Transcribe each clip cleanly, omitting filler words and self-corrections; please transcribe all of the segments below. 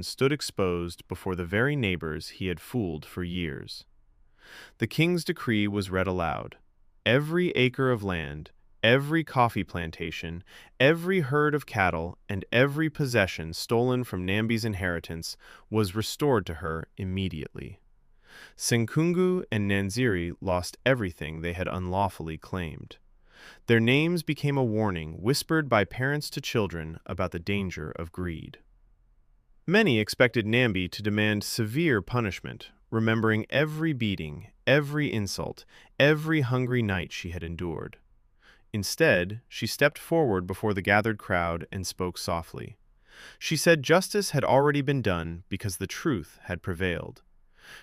stood exposed before the very neighbors he had fooled for years. The king's decree was read aloud. Every acre of land, every coffee plantation, every herd of cattle, and every possession stolen from Nambi's inheritance was restored to her immediately. Senkungu and Nanziri lost everything they had unlawfully claimed. Their names became a warning whispered by parents to children about the danger of greed. Many expected Nambi to demand severe punishment, remembering every beating, every insult, every hungry night she had endured. Instead, she stepped forward before the gathered crowd and spoke softly. She said justice had already been done because the truth had prevailed.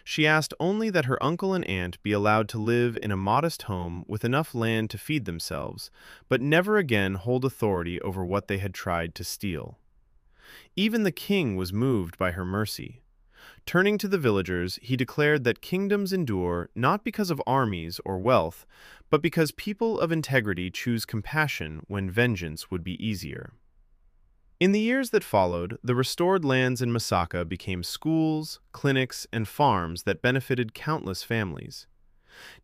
She asked only that her uncle and aunt be allowed to live in a modest home with enough land to feed themselves, but never again hold authority over what they had tried to steal. Even the king was moved by her mercy. Turning to the villagers, he declared that kingdoms endure not because of armies or wealth, but because people of integrity choose compassion when vengeance would be easier. In the years that followed, the restored lands in Masaka became schools, clinics, and farms that benefited countless families.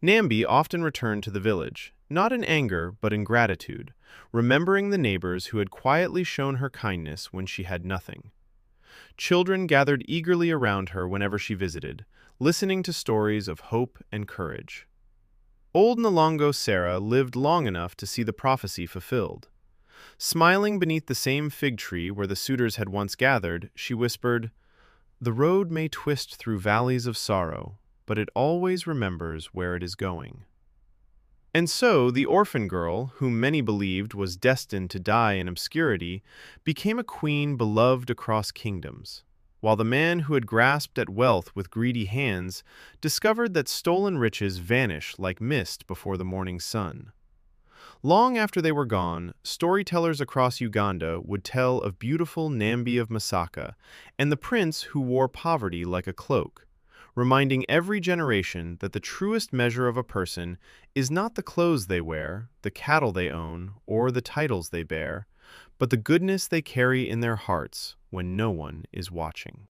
Nambi often returned to the village, not in anger but in gratitude, remembering the neighbors who had quietly shown her kindness when she had nothing. Children gathered eagerly around her whenever she visited, listening to stories of hope and courage. Old Nalongo Sarah lived long enough to see the prophecy fulfilled. Smiling beneath the same fig tree where the suitors had once gathered, she whispered, "The road may twist through valleys of sorrow, but it always remembers where it is going." And so the orphan girl, whom many believed was destined to die in obscurity, became a queen beloved across kingdoms, while the man who had grasped at wealth with greedy hands discovered that stolen riches vanish like mist before the morning sun. Long after they were gone, storytellers across Uganda would tell of beautiful Nambi of Masaka and the prince who wore poverty like a cloak, reminding every generation that the truest measure of a person is not the clothes they wear, the cattle they own, or the titles they bear, but the goodness they carry in their hearts when no one is watching.